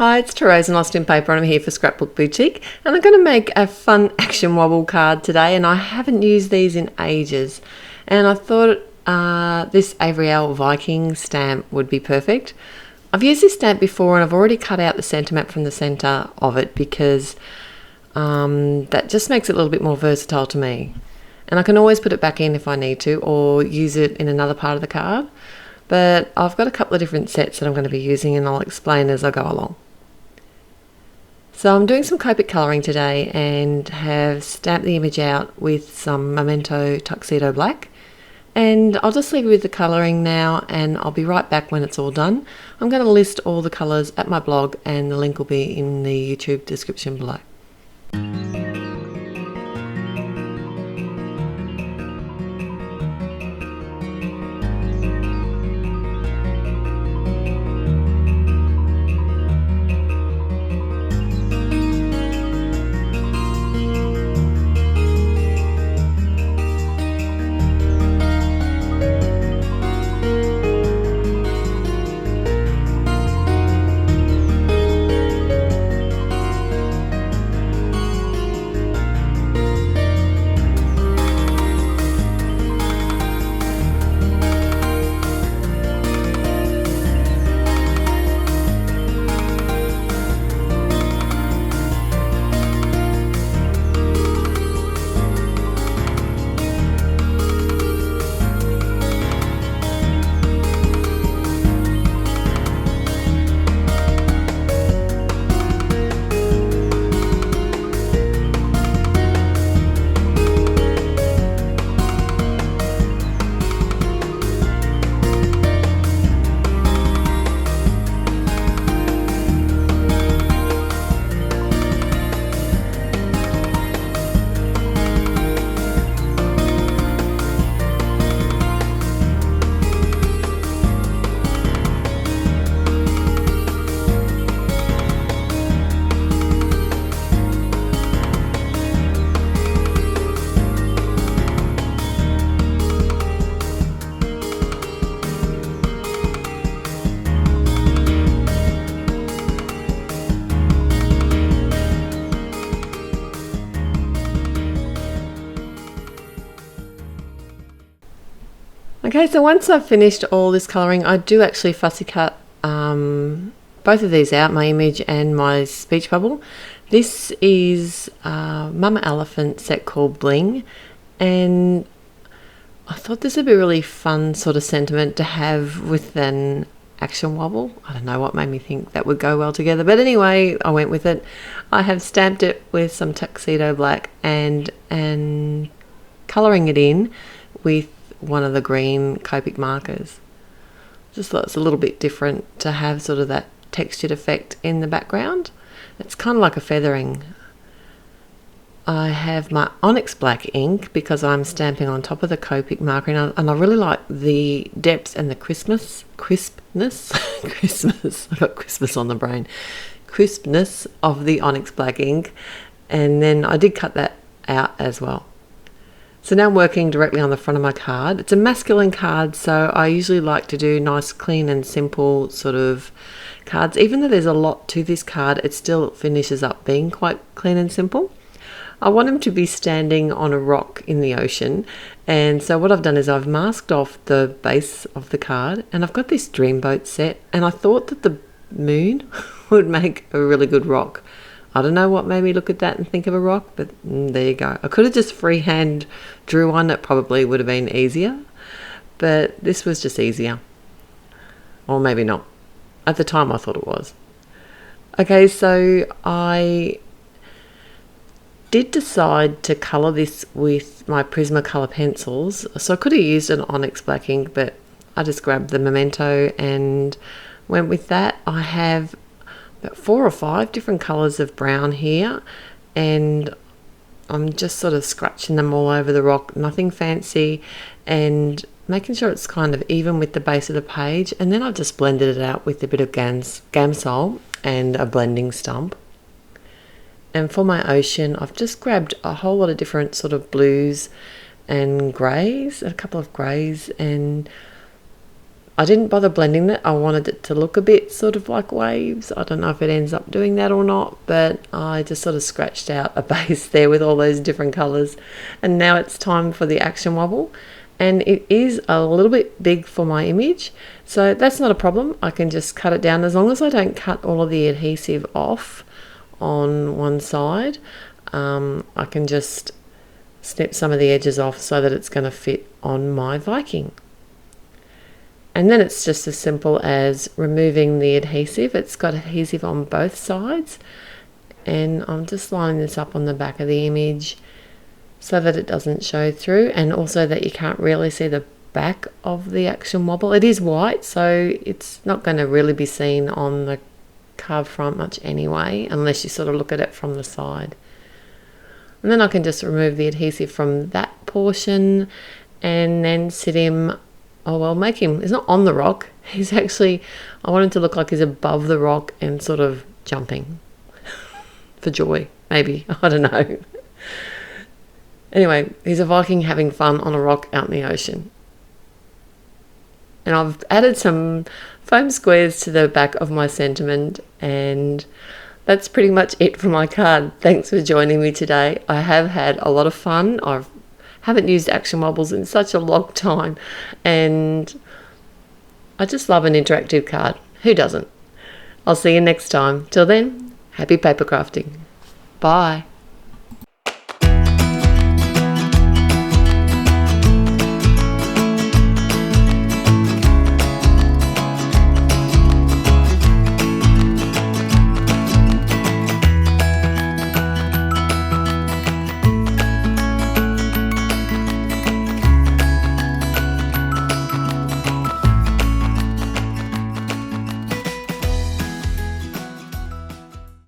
Hi, it's Therese and Lostinpaper and I'm here for Scrapbook Boutique, and I'm going to make a fun action wobble card today, and I haven't used these in ages, and I thought this Avriel Viking stamp would be perfect. I've used this stamp before and I've already cut out the centre map from the centre of it because that just makes it a little bit more versatile to me, and I can always put it back in if I need to or use it in another part of the card. But I've got a couple of different sets that I'm going to be using and I'll explain as I go along. So I'm doing some copic colouring today and have stamped the image out with some Momento Tuxedo Black. And I'll just leave you with the colouring now and I'll be right back when it's all done. I'm going to list all the colours at my blog and the link will be in the YouTube description below. Okay, so once I've finished all this colouring, I do actually fussy cut both of these out, my image and my speech bubble. This is Mama Elephant set called Bling, and I thought this would be a really fun sort of sentiment to have with an action wobble. I don't know what made me think that would go well together, but anyway, I went with it. I have stamped it with some tuxedo black and colouring it in with one of the green copic markers. Just thought it's a little bit different to have sort of that textured effect in the background. It's kind of like a feathering. I have my onyx black ink because I'm stamping on top of the copic marker, and I really like the depth and the crispness I got Christmas on the brain. Crispness of the onyx black ink, and then I did cut that out as well. So now I'm working directly on the front of my card. It's a masculine card, so I usually like to do nice, clean and simple sort of cards. Even though there's a lot to this card, it still finishes up being quite clean and simple. I want him to be standing on a rock in the ocean, and so what I've done is I've masked off the base of the card, and I've got this dreamboat set, and I thought that the moon would make a really good rock. I don't know what made me look at that and think of a rock, but there you go. I could have just freehand drew one. That probably would have been easier, but this was just easier. Or maybe not. At the time I thought it was. Okay, so I did decide to colour this with my Prismacolor pencils. So I could have used an onyx black ink, but I just grabbed the Momento and went with that. I have about 4 or 5 different colours of brown here, and I'm just sort of scratching them all over the rock, nothing fancy, and making sure it's kind of even with the base of the page. And then I've just blended it out with a bit of Gamsol and a blending stump. And for my ocean, I've just grabbed a whole lot of different sort of blues and greys, a couple of greys, and I didn't bother blending it. I wanted it to look a bit sort of like waves. I don't know if it ends up doing that or not, but I just sort of scratched out a base there with all those different colours. And now it's time for the action wobble. And it is a little bit big for my image, so that's not a problem. I can just cut it down as long as I don't cut all of the adhesive off on one side. I can just snip some of the edges off so that it's going to fit on my Viking. And then it's just as simple as removing the adhesive. It's got adhesive on both sides, and I'm just lining this up on the back of the image so that it doesn't show through, and also that you can't really see the back of the action wobble. It is white, so it's not going to really be seen on the carved front much anyway, unless you sort of look at it from the side. And then I can just remove the adhesive from that portion and then sit him, make him, he's not on the rock, he's actually, I want him to look like he's above the rock and sort of jumping for joy, maybe, I don't know. Anyway, he's a Viking having fun on a rock out in the ocean. And I've added some foam squares to the back of my sentiment, and that's pretty much it for my card. Thanks for joining me today. I have had a lot of fun. I haven't used action wobbles in such a long time, and I just love an interactive card. Who doesn't? I'll see you next time. Till then, happy paper crafting. Bye.